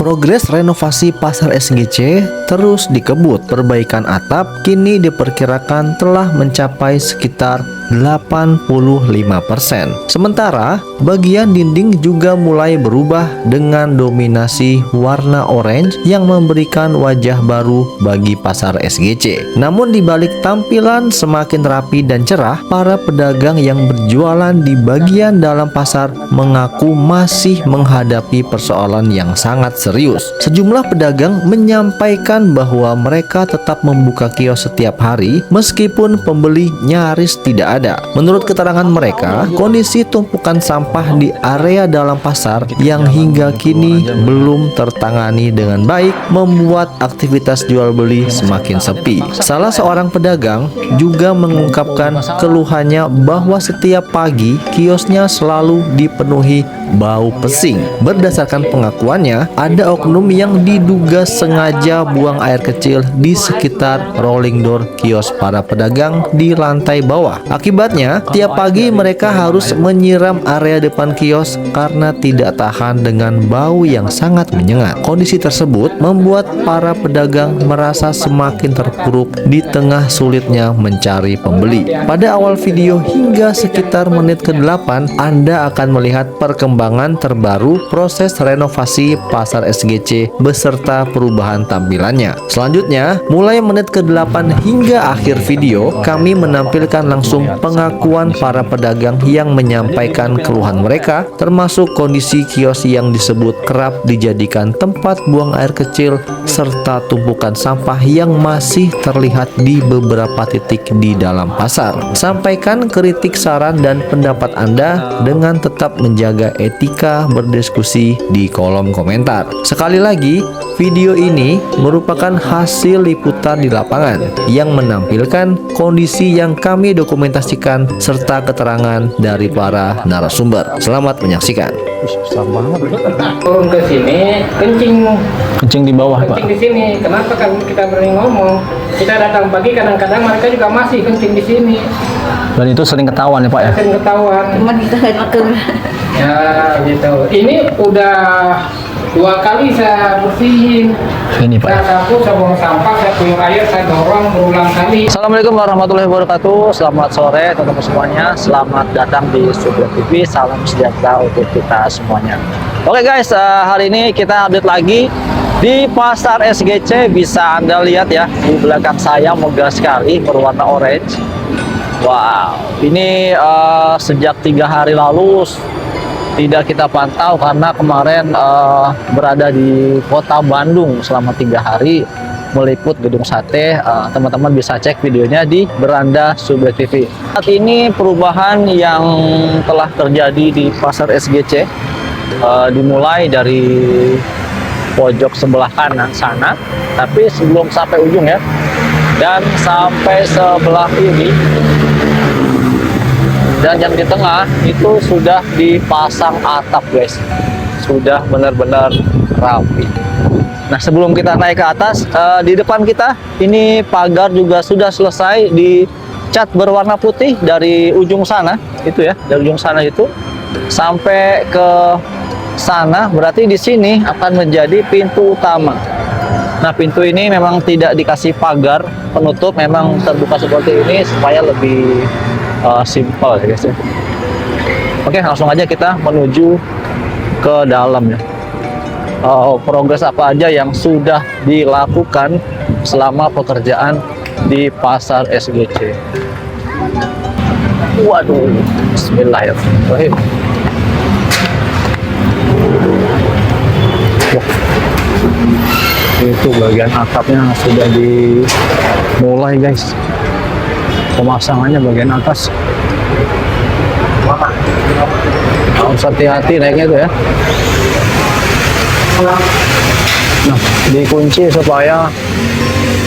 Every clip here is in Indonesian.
Progres renovasi pasar SGC terus dikebut. Perbaikan atap kini diperkirakan telah mencapai sekitar 85%. Sementara bagian dinding juga mulai berubah dengan dominasi warna orange yang memberikan wajah baru bagi pasar SGC. Namun di balik tampilan semakin rapi dan cerah, para pedagang yang berjualan di bagian dalam pasar mengaku masih menghadapi persoalan yang sangat serius. Sejumlah pedagang menyampaikan bahwa mereka tetap membuka kios setiap hari meskipun pembeli nyaris tidak ada. Menurut keterangan mereka, kondisi tumpukan sampah di area dalam pasar yang hingga kini belum tertangani dengan baik membuat aktivitas jual beli semakin sepi. Salah seorang pedagang juga mengungkapkan keluhannya bahwa setiap pagi kiosnya selalu dipenuhi bau pesing. Berdasarkan pengakuannya, ada oknum yang diduga sengaja buang air kecil di sekitar rolling door kios para pedagang di lantai bawah. Akibatnya, tiap pagi mereka harus menyiram area depan kios karena tidak tahan dengan bau yang sangat menyengat. Kondisi tersebut membuat para pedagang merasa semakin terpuruk di tengah sulitnya mencari pembeli. Pada awal video hingga sekitar menit ke-8, Anda akan melihat perkembangan terbaru proses renovasi pasar SGC beserta perubahan tampilannya. Selanjutnya, mulai menit ke-8 hingga akhir video, kami menampilkan langsung pengakuan para pedagang yang menyampaikan keluhan mereka, termasuk kondisi kios yang disebut kerap dijadikan tempat buang air kecil serta tumpukan sampah yang masih terlihat di beberapa titik di dalam pasar. Sampaikan kritik, saran, dan pendapat Anda dengan tetap menjaga etika berdiskusi di kolom komentar. Sekali lagi, video ini merupakan hasil liputan di lapangan yang menampilkan kondisi yang kami dokumentasikan serta keterangan dari para narasumber. Selamat menyaksikan. Besar banget. Turun ke sini, Kencing di bawah, Pak. kencing di sini. Kenapa kan kita berani ngomong? Kita datang pagi, kadang-kadang mereka juga masih kencing di sini. Dan itu sering ketahuan ya, Pak ya? Sering ketahuan. Cuman kita nggak makan. Ya gitu. Ini udah 2 kali saya bersihin. Ini, Pak. Saya sapu, saya buang sampah, saya kuyur air, saya dorong berulang kali. Assalamualaikum warahmatullahi wabarakatuh. Selamat sore teman-teman semuanya. Selamat datang di Sublet TV. Salam sejahtera untuk kita semuanya. Oke guys, hari ini kita update lagi di pasar SGC. Bisa Anda lihat ya, di belakang saya megah sekali berwarna orange. Wow, ini sejak 3 hari lalu tidak kita pantau karena kemarin berada di kota Bandung selama 3 hari meliput gedung sate. Teman-teman bisa cek videonya di beranda Sublet TV. Saat ini perubahan yang telah terjadi di pasar SGC dimulai dari pojok sebelah kanan sana, tapi sebelum sampai ujung ya, dan sampai sebelah ini. Dan yang di tengah itu sudah dipasang atap guys, sudah benar-benar rapi. Nah sebelum kita naik ke atas, di depan kita ini pagar juga sudah selesai dicat berwarna putih dari ujung sana itu ya, dari ujung sana itu sampai ke sana, berarti di sini akan menjadi pintu utama. Nah pintu ini memang tidak dikasih pagar penutup, memang terbuka seperti ini supaya lebih simple ya guys ya. Oke, langsung aja kita menuju ke dalam ya. Progres apa aja yang sudah dilakukan selama pekerjaan di pasar SGC. Waduh, bismillahirrahmanirrahim. Wah, itu bagian atapnya sudah dimulai guys. Pemasangannya bagian atas. Harus hati-hati naiknya tuh ya. Nah, dikunci supaya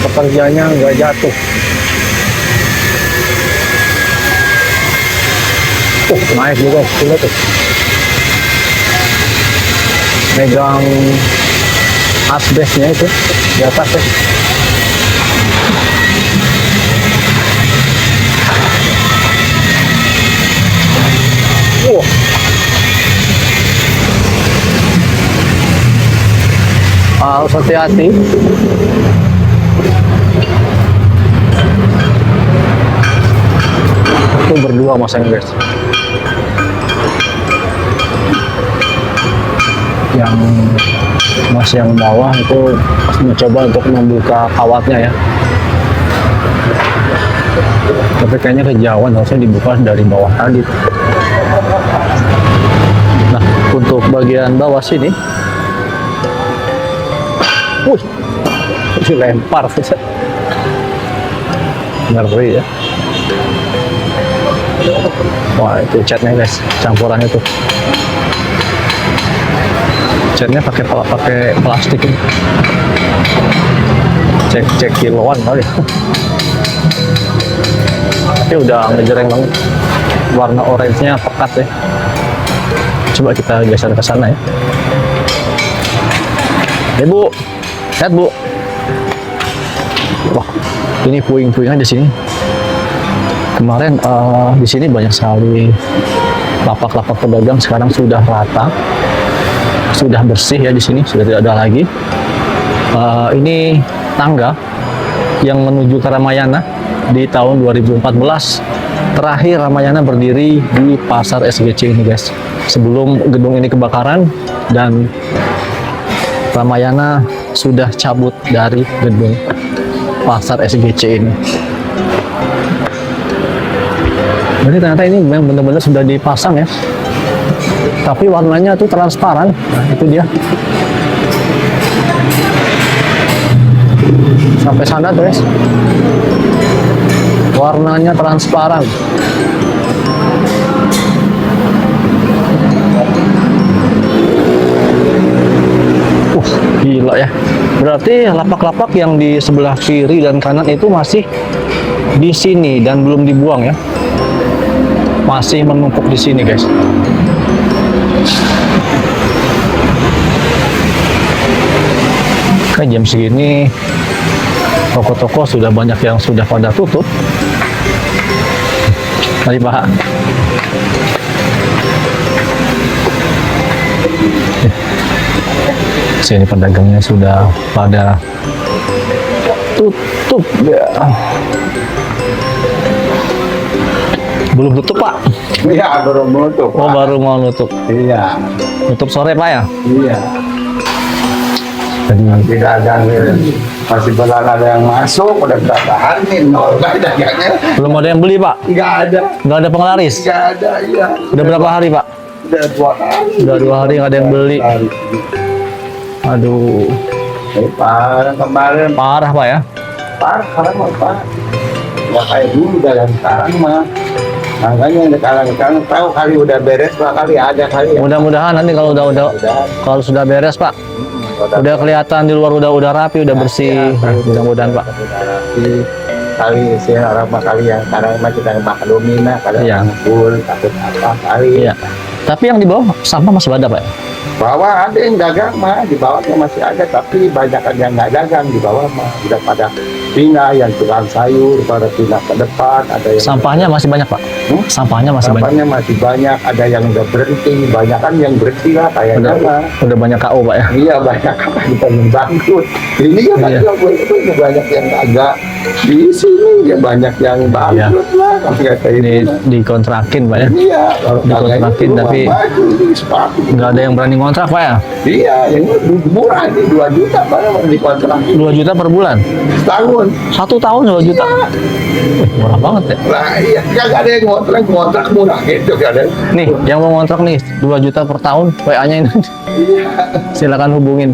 pekerjanya nggak jatuh. Naik juga, lihat tuh. Megang asbesnya itu di atas ya. Harus hati-hati. Itu berdua masanya guys. Yang mas yang bawah itu mencoba untuk membuka kawatnya ya. Tapi kayaknya kejauhan, harusnya dibuka dari bawah tadi. Nah, untuk bagian bawah sini, dilempar. Ngeri ya. Wah, itu catnya guys, campurannya tuh. Catnya pakai plastik ini. Cek kiloan kali. Tapi udah ngejreng banget. Warna orange-nya pekat ya. Coba kita geser ke sana ya. Bu, lihat Bu. Wah, ini puing-puingnya di sini. Kemarin di sini banyak sekali lapak-lapak pedagang, sekarang sudah rata, sudah bersih ya di sini, sudah tidak ada lagi. Ini tangga yang menuju ke Ramayana di tahun 2014. Terakhir Ramayana berdiri di pasar SGC ini guys. Sebelum gedung ini kebakaran dan Ramayana sudah cabut dari gedung pasar SGC ini. Jadi ternyata ini memang benar-benar sudah dipasang ya. Tapi warnanya tuh transparan. Nah, itu dia. Sampai sana tuh guys. Warnanya transparan. Gila ya. Berarti lapak-lapak yang di sebelah kiri dan kanan itu masih di sini dan belum dibuang ya. Masih menumpuk di sini guys. Kan jam segini toko-toko sudah banyak yang sudah pada tutup. Mari Pak. Sini pedagangnya sudah pada tutup ya. Belum tutup Pak? Iya, baru menutup. Oh, baru mau nutup. Iya. Tutup sore Pak ya? Iya. Jadi Tidak ada masih belum ada yang masuk, udah berapa hari nggak ada dagangnya. belum ada yang beli Pak? Nggak ada. Nggak ada penglaris? Nggak ada, iya. Udah berapa hari Pak? Udah 2 hari. Udah 2 hari nggak ada yang beli. Aduh, Parah kemarin, parah Pak ya? parah sekarang mah Pak. Nggak kayak dulu dalam sekarang mah. Makanya sekarang tahu kali udah beres Pak, kali ada kali ya. Mudah-mudahan nanti kalau kalau sudah beres Pak, udah kelihatan di luar udah rapi, udah bersih. Mudah-mudahan Pak. Kali sih harapan kali yang sekarang mah kita maklumin lah, kalau Iya. ngumpul takut apa kali. Iya. Tapi yang di bawah sampah masih ada Pak ya? Bawah ada yang dagang mah, di bawahnya masih ada, tapi banyak yang nggak dagang di bawah mah udah pada pindah, yang tukang sayur pada pindah ke depan, ada yang Sampahnya masih banyak Pak? Sampahnya masih banyak? sampahnya masih banyak, ada yang udah berhenti, banyak kan yang berhenti lah kayaknya mah. Udah banyak KO Pak ya? Iya banyak apa kita yang bangkrut. Ini ya Iya. itu banyak yang agak di sini ya banyak yang bangkrut lah. Kalau kata Ini itu. dikontrakin Pak ya? Iya, kalau Dikontrakin, kagak itu tapi rumah baju, ini sepatu. Nggak ada yang berani ngontrak Pak ya? Iya, yang murah ini 2 juta mana mau dikontrak 2 juta per bulan? setahun. 1 tahun 2 juta? Wih, murah banget ya? Lah iya, kagak ada yang ngontrak murah gitu kan ada. Nih, yang mau ngontrak nih 2 juta per tahun, WA-nya ini. Iya. Silakan hubungin.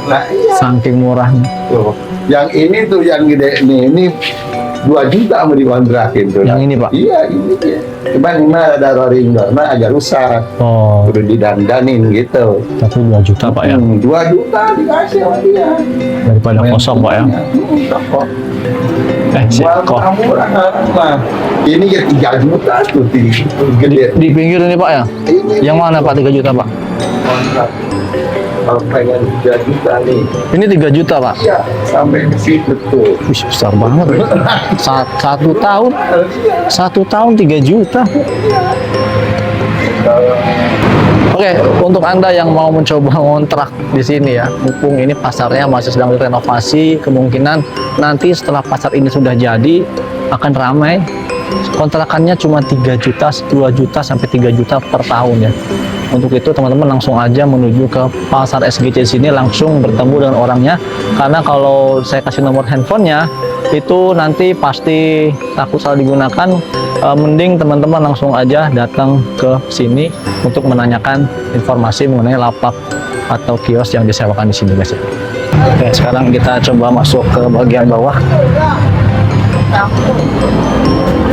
Nah iya. Saking murahnya. Tuh, yang ini tuh yang gede nih, ini 2 juta mau dikontrakin tuh. Yang ini, Pak? Iya, ini dia. Cuman ini ada rolling door, mah agak rusak. Oh, Udah didandanin gitu. tapi 2 juta Pak ya? 2 juta dikasih sama dia. Daripada kosong Pak ya? Kosong. Siap kok. Murah mah. Ini ya 3 juta tuh gede. Di pinggir ini Pak ya? Ini Yang mana Pak 3 juta Pak? kontrak. Kalau pengen 3 juta nih, Ini 3 juta Pak? iya sampai ke situ tuh. Wih, besar banget ya. 1 tahun? 1 tahun 3 juta? Oh Oke, untuk Anda yang mau mencoba ngontrak di sini ya, mumpung ini pasarnya masih sedang direnovasi, kemungkinan nanti setelah pasar ini sudah jadi akan ramai. Kontrakannya cuma 3 juta, 2 juta sampai 3 juta per tahun ya. Untuk itu teman-teman langsung aja menuju ke pasar SGC sini, langsung bertemu dengan orangnya. Karena kalau saya kasih nomor handphonenya itu nanti pasti takut salah digunakan. Mending teman-teman langsung aja datang ke sini untuk menanyakan informasi mengenai lapak atau kios yang disewakan di sini guys ya. Oke, sekarang kita coba masuk ke bagian bawah.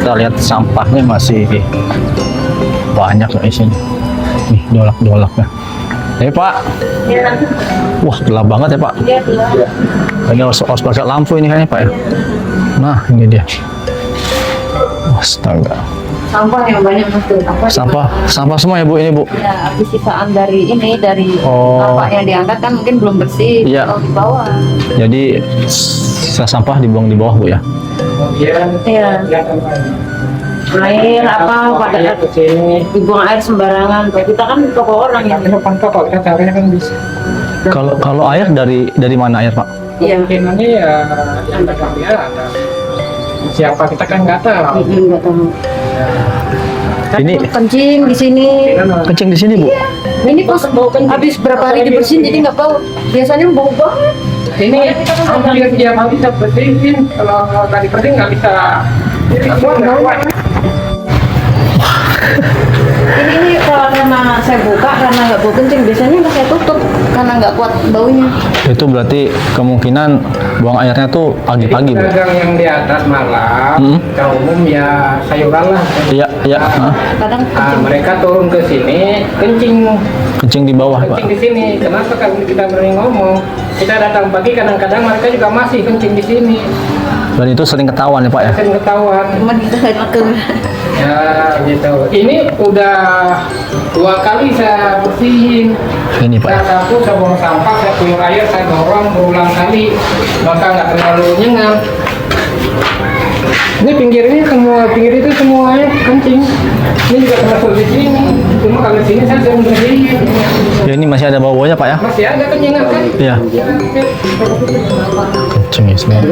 Kita lihat sampahnya masih banyak di sini. Nih, dolak-dolaknya. Pak. Wah, gelap banget ya Pak. Ini harus pakai lampu ini kayaknya Pak ya. Nah, ini dia. Astaga. Sampah yang banyak masuk. Sampah semua ya Bu ini Bu. Ya, habis sisaan dari Oh. sampah yang diangkat kan mungkin belum bersih. Iya. Kalau di bawah. Jadi sisa sampah dibuang di bawah Bu ya. Iya. Air apa pada dibuang air sembarangan. Kalau kita kan toko orang ya. Kalau kita caranya kan bisa. Kalau air dari mana air Pak? Iya. Kemungkinannya ya yang dagang dia ada. Siapa kita kan nggak tahu. Nggak tahu. Ini Kencing di sini. kencing di sini Bu. Ini pas habis berapa hari dibersihin jadi nggak bau. Biasanya bau banget. Ini hampir dia mau bisa bersihin. Kalau nggak dibersihin nggak bisa. Ini kalau karena saya buka karena nggak bau kencing, biasanya udah saya tutup karena nggak kuat baunya. Itu berarti kemungkinan buang airnya tuh pagi-pagi Bu. Dagang yang di atas malam, secara umum ya sayuran lah. Iya, iya. Kadang Mereka turun ke sini kencing Kencing di bawah Pak. di sini. Kenapa kalau kita berani ngomong? Kita datang pagi, kadang-kadang mereka juga masih kencing di sini. Dan itu sering ketahuan ya Pak ya. Sering ketahuan. cuman kita nggak makan. Ya gitu. Ini udah 2 kali saya bersihin. Ini Pak ya. Saya sapu, saya buang sampah, saya kuyur air, saya dorong berulang kali. Maka nggak terlalu nyengal. Ini pinggir itu semuanya kencing. Ini juga termasuk di sini. Cuma kalau di sini saya sering bersihin. Ya, ini masih ada bau-baunya Pak ya. Masih ada kencingan kan? Iya. Kencing ya semua.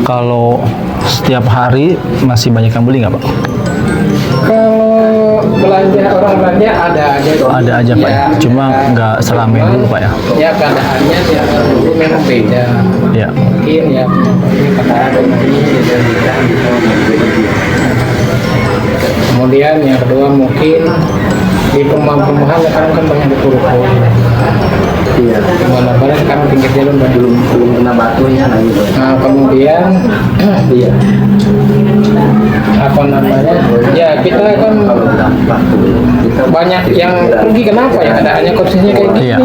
Kalau setiap hari masih banyak yang beli nggak Pak? Kalau orang belanja ada aja. Ada aja Pak ya. Cuma nggak seramai dulu Pak ya. Ya keadaannya ya itu memang beda. Ya. Mungkin ya ini keadaan ini beda. Kemudian yang kedua mungkin di perumahan kan banyak dikuruk-kuruk. Iya. Mana-mana sekarang pinggir jalan belum kena batunya lagi. Nah kemudian iya. Apa namanya? Ya kita kan banyak yang rugi. Kenapa ya keadaannya kondisinya kayak gini? Iya.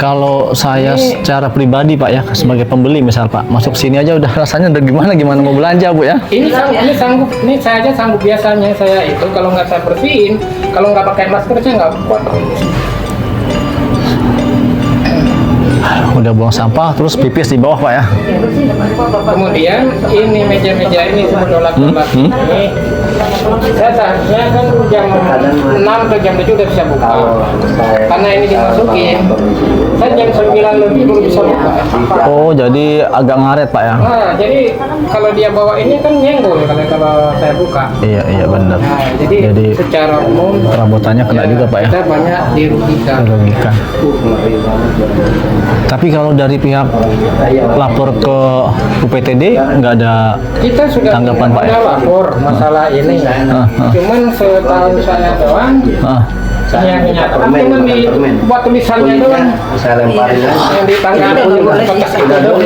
Kalau saya secara pribadi Pak ya, sebagai pembeli misal Pak, masuk sini aja udah rasanya udah gimana mau belanja Bu ya. Ini saya aja sanggup biasanya saya itu kalau nggak saya bersihin, kalau nggak pakai masker saya nggak kuat. Udah buang sampah terus pipis di bawah Pak ya. Kemudian ini meja-meja ini semua dolak-dolak ini, saya seharusnya kan jam 6 atau jam 7 udah bisa buka. Karena ini dimasukin, saya jam 9 lebih belum bisa buka. Oh jadi agak ngaret Pak ya. Nah, jadi kalau dia bawa ini kan nyenggol kalau saya buka. Iya benar. Nah, jadi secara umum perabotannya kena juga Pak ya. kita banyak dirugikan. Dirugikan. Tapi kalau dari pihak lapor ke UPTD nggak ada Kita sudah tanggapan Pak ya? lapor masalah ini. Cuman setahu saya doang, yang nyatakan cuma buat tulisannya doang. Yang di tangga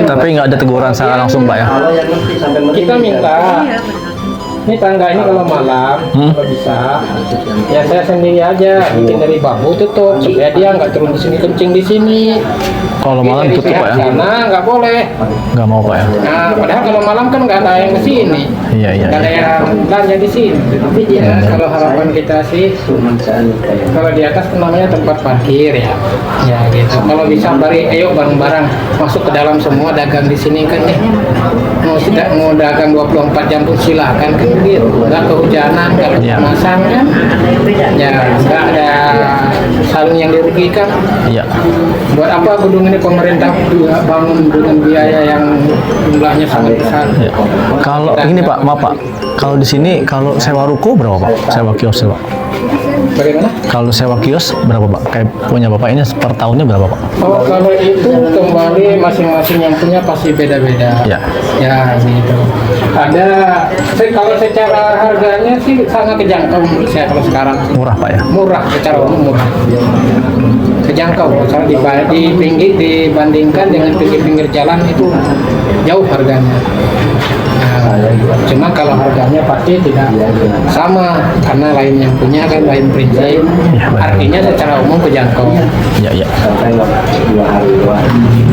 Tapi nggak ada teguran secara langsung Pak ya. kita minta. Ini tangga ini kalau malam, kalau bisa, ya saya sendiri aja bikin dari bambu tutup supaya dia nggak turun di sini kencing di sini. Kalau malam tutup Pak ya. Karena nggak boleh. Nggak mau Pak ya. Nah, padahal kalau malam kan nggak ada yang ke sini. Iya. Nggak ada yang belanja di sini. Ya, kalau harapan kita sih, kalau di atas kan namanya tempat parkir ya. Ya gitu. Kalau bisa ayo bareng-bareng masuk ke dalam semua dagang di sini kan nih. Mau dagang 24 jam pun silakan kan. gitu, nggak kehujanan, nggak kepanasan kan, ya nggak ada saling yang dirugikan. Iya. Buat apa gedung ini pemerintah bangun dengan biaya yang jumlahnya sangat besar? Iya. Kalau ini Pak, maaf Pak, kalau di sini kalau sewa ruko berapa Pak? Sewa kios Pak? Bagaimana? Kalau sewa kios berapa Pak? Kayak punya Bapak ini per tahunnya berapa Pak? Oh, kalau itu kembali masing-masing yang punya pasti beda-beda. Ya. Ya gitu. Ada, kalau secara harganya sih sangat terjangkau menurut saya kalau sekarang. Murah Pak ya? Murah, secara umum murah. Terjangkau. Kalau di pinggir dibandingkan dengan pinggir-pinggir jalan itu jauh harganya. Cuma kalau harganya pasti tidak sama karena lain yang punya kan lain prinsip. Artinya secara umum kejangkau. Iya, iya.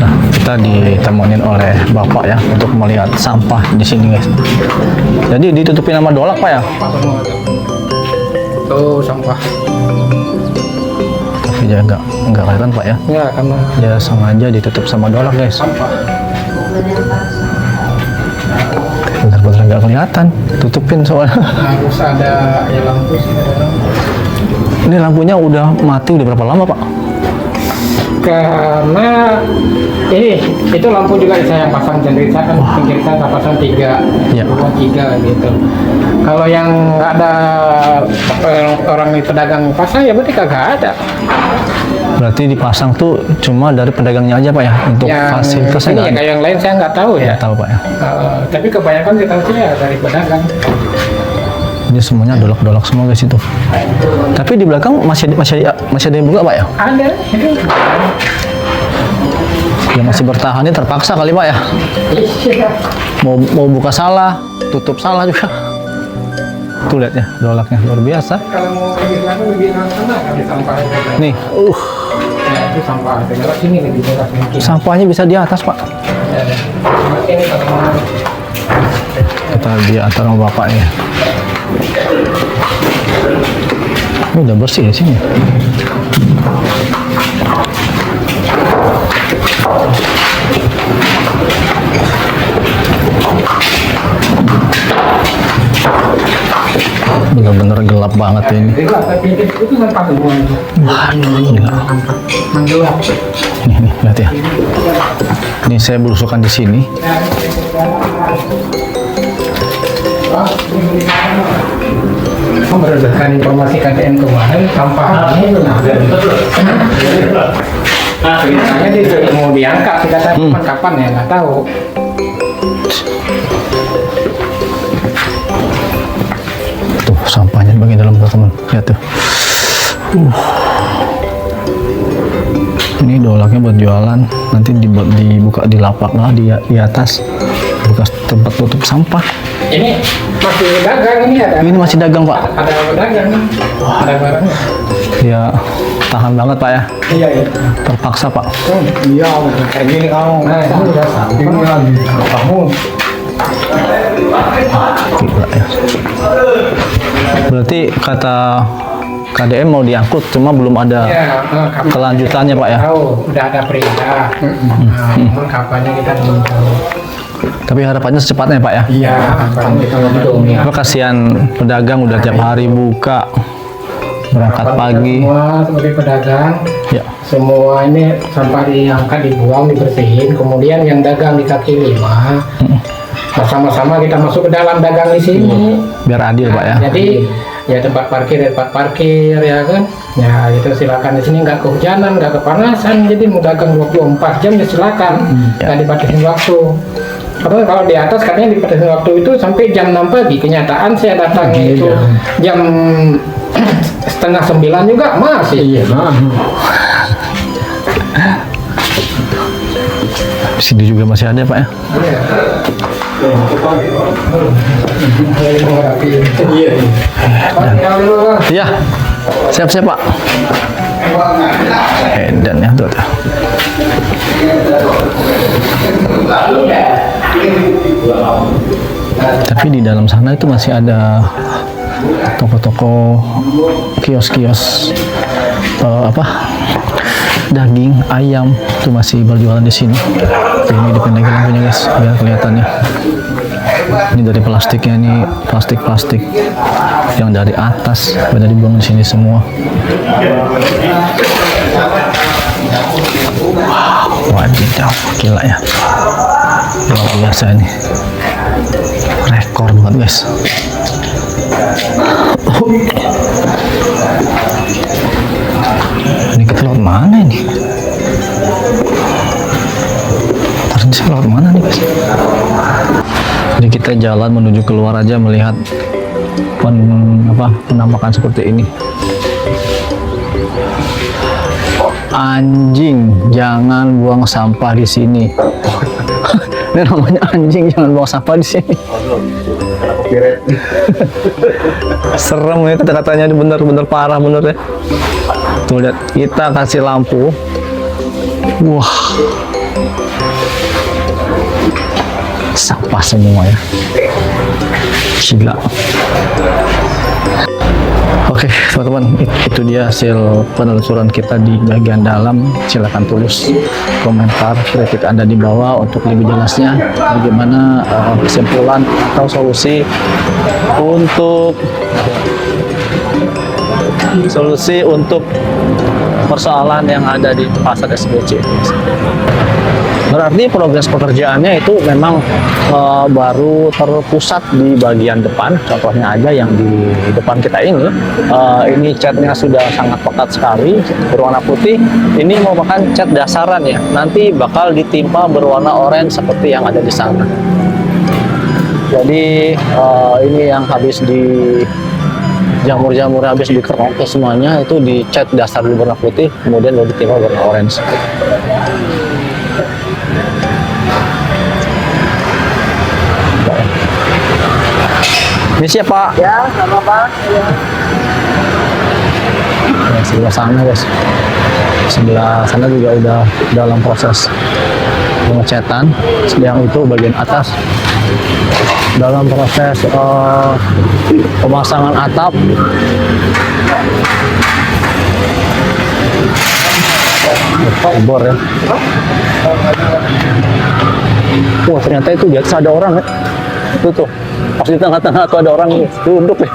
Nah, kita ditemenin oleh Bapak ya untuk melihat sampah di sini guys. Jadi ditutupin sama dolak Pak ya? Tuh sampah. Tapi ya nggak kelihatan Pak ya? Ya karena Ya sengaja ditutup sama dolak guys. Benar-benar nggak kelihatan, tutupin soalnya. harus ada ya lampu sih. Ini lampunya udah mati udah berapa lama Pak? Karena itu lampu juga saya pasang sendiri, saya kan pinggir saya pasang 3 Ya. 3 gitu. Kalau yang nggak ada orang pedagang pasang ya berarti kagak ada. Berarti dipasang tuh cuma dari pedagangnya aja Pak ya untuk fasilitasnya ini nggak ya ada? kayak yang lain saya nggak tahu ya. Nggak tahu Pak ya. Tapi kebanyakan kita sih ya dari pedagang. Ini semuanya dolak-dolak semua guys itu. Tapi di belakang masih ada yang buka Pak ya? Ada itu. Yang masih bertahan ini terpaksa kali Pak ya. Iya. Mau buka salah, tutup salah juga. Tuh lihat ya, dolaknya luar biasa. Kalau mau pergi lebih sana kali sampah. Nih, Ya, itu sampah. Lewat sini lebih deras mungkin. sampahnya bisa di atas Pak. Ya, ini kalau mau Kita di atas sama bapaknya. Ini udah bersih di sini. Bener-bener gelap banget ini. tapi itu sampah semua itu. Waduh, gila. Menggelap. Nih, lihat ya. Ini saya belusukan di sini. Berdasarkan informasi KTM kemarin, sampah ini ceritanya dia mau diangkat, kita tahu kapan ya nggak tahu. Tuh sampahnya bagian dalam teman-teman. Lihat tuh. Ini dolaknya buat jualan. Nanti dibuka di lapak lah di atas bekas tempat tutup sampah. Ini masih dagang ini ada. Ini masih dagang Pak. Ada dagang. Ada barangnya. Ya tahan banget Pak ya. Iya iya. Terpaksa Pak. Iya kayak gini kamu. Nah ini udah ini lagi kamu. Gila ya. Berarti kata KDM mau diangkut, cuma belum ada kelanjutannya Pak ya. Tahu, udah ada perintah. Namun kapannya kita belum tahu. Tapi harapannya secepatnya Pak ya. Iya, kapan kita belum. Apa kasihan pedagang udah tiap hari buka, berangkat pagi. Semua sebagai pedagang, Ya. semua ini sampah diangkat, dibuang, dibersihin. Kemudian yang dagang di kaki 5, bersama-sama kita masuk ke dalam dagang di sini. Biar adil Pak ya. Jadi ya tempat parkir ya kan. Ya itu silakan di sini, nggak kehujanan, nggak kepanasan. Jadi mau dagang 24 jam ya silakan. Nggak dibatasin waktu. Apa kalau di atas katanya dibatasin waktu itu sampai jam 6 pagi. Kenyataan saya datangnya itu jam setengah 9 juga masih. Iya. Di sini juga masih ada Pak ya. Iya. Siap-siap Pak. Dan ya tuh. Tapi di dalam sana itu masih ada toko-toko, kios-kios daging ayam itu masih berjualan di sini. Ini depan lagi lampunya guys, biar kelihatannya. Ini dari plastiknya, ini plastik yang dari atas pada dibuang di sini semua. Wadidaw, gila ya, luar biasa ini, rekor banget guys. Ini kita lewat mana ini? Terus lewat mana nih guys? Jadi kita jalan menuju keluar aja melihat penampakan seperti ini. Anjing, jangan buang sampah di sini. Ini namanya anjing, jangan buang sampah di sini. Serem ya kata-katanya, bener-bener parah bener ya. Tuh lihat, kita kasih lampu. Wah, sampah semua ya. Gila. Oke teman-teman, itu dia hasil penelusuran kita di bagian dalam. Silahkan tulis komentar kritik Anda di bawah untuk lebih jelasnya bagaimana kesimpulan atau solusi untuk persoalan yang ada di pasar SBC. Berarti progres pekerjaannya itu memang baru terpusat di bagian depan. Contohnya aja yang di depan kita ini catnya sudah sangat pekat sekali, berwarna putih. Ini merupakan cat dasaran ya, nanti bakal ditimpa berwarna oranye seperti yang ada di sana. Jadi ini yang habis di jamur-jamur habis dikerokes semuanya itu dicat dasar di warna putih, kemudian baru ditimpa warna orange. Ini siapa? Ya, sama Pak. Ya. Sebelah sana guys, sebelah sana juga udah dalam proses pengecatan. Yang itu bagian atas dalam proses pemasangan atap. Bor ya. Wah, ternyata itu di atas ada orang ya. Itu tuh, pas di tengah-tengah tuh ada orang duduk ya.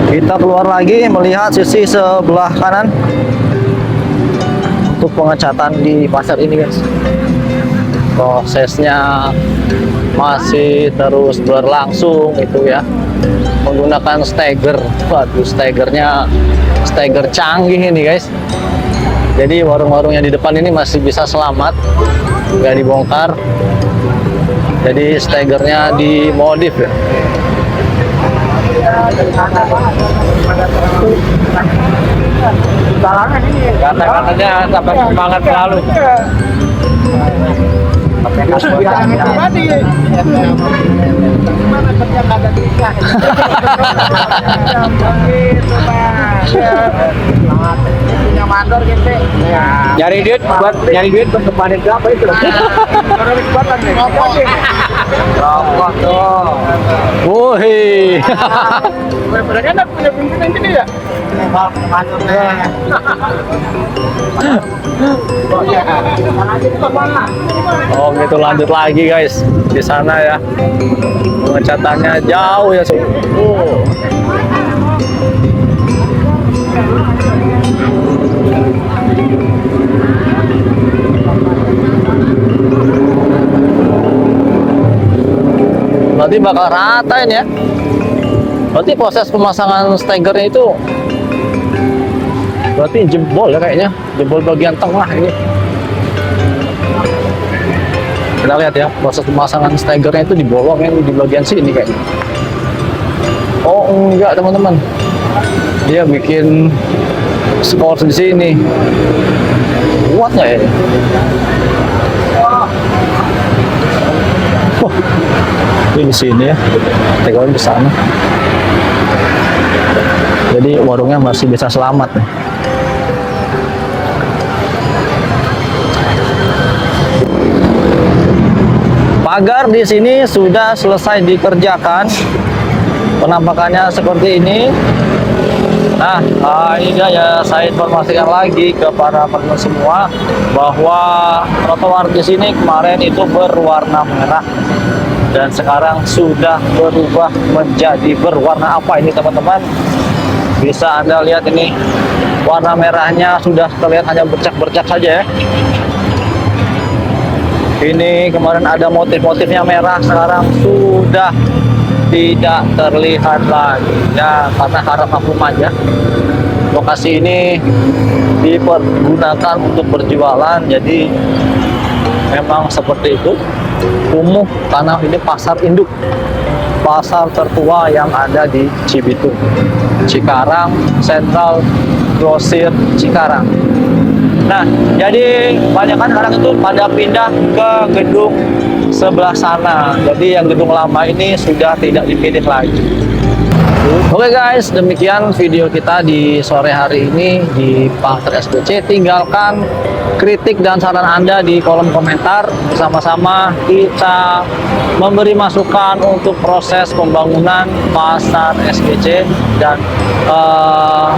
Kita keluar lagi melihat sisi sebelah kanan untuk pengecatan di pasar ini guys. Prosesnya masih terus berlangsung itu ya, menggunakan stagger. Waduh, stagger canggih ini guys. Jadi warung-warung yang di depan ini masih bisa selamat, nggak dibongkar. Jadi staggernya dimodif ya. Kata-katanya sampai semangat selalu. Nyari duit buat kepanin berapa itu? Rokok tuh. Woi. Berarti Anda punya pimpinan gini ya? Oh gitu, lanjut lagi guys di sana ya. Pengecatannya jauh ya. Berarti bakal rata ini ya. Berarti proses pemasangan staggernya itu berarti jebol ya kayaknya, jebol bagian tengah ini. Kita lihat ya, proses pemasangan staggernya itu dibolongin di bagian sini kayaknya. Oh enggak teman-teman, dia bikin skor di sini. Kuat nggak ya? Ini di sini ya, tegoin di sana. Jadi warungnya masih bisa selamat nih. Pagar di sini sudah selesai dikerjakan. Penampakannya seperti ini. Nah, ini dia ya, saya informasikan lagi ke para penonton semua bahwa trotoar di sini kemarin itu berwarna merah dan sekarang sudah berubah menjadi berwarna apa ini teman-teman? Bisa Anda lihat ini, warna merahnya sudah terlihat hanya bercak-bercak saja ya. Ini kemarin ada motif-motifnya merah, sekarang sudah tidak terlihat lagi ya, karena harap maklum aja lokasi ini dipergunakan untuk berjualan, jadi memang seperti itu kumuh karena ini pasar induk, pasar tertua yang ada di Cibitung, Cikarang, Sentral Grosir Cikarang. Nah, jadi kebanyakan orang itu pada pindah ke gedung sebelah sana. Jadi yang gedung lama ini sudah tidak dipilih lagi. Oke guys, demikian video kita di sore hari ini di Pasar SBC. Tinggalkan kritik dan saran Anda di kolom komentar. Bersama-sama kita memberi masukan untuk proses pembangunan Pasar SBC dan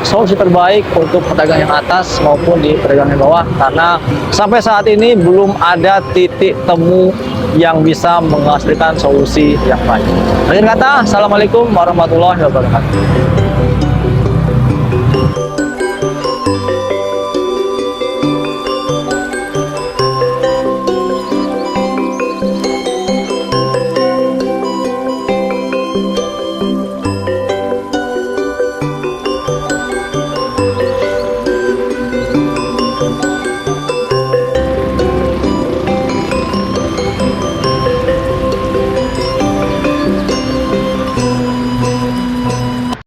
solusi terbaik untuk pedagang yang atas maupun di pedagang yang bawah, karena sampai saat ini belum ada titik temu yang bisa menghasilkan solusi yang baik. Akhir kata, assalamualaikum warahmatullahi wabarakatuh.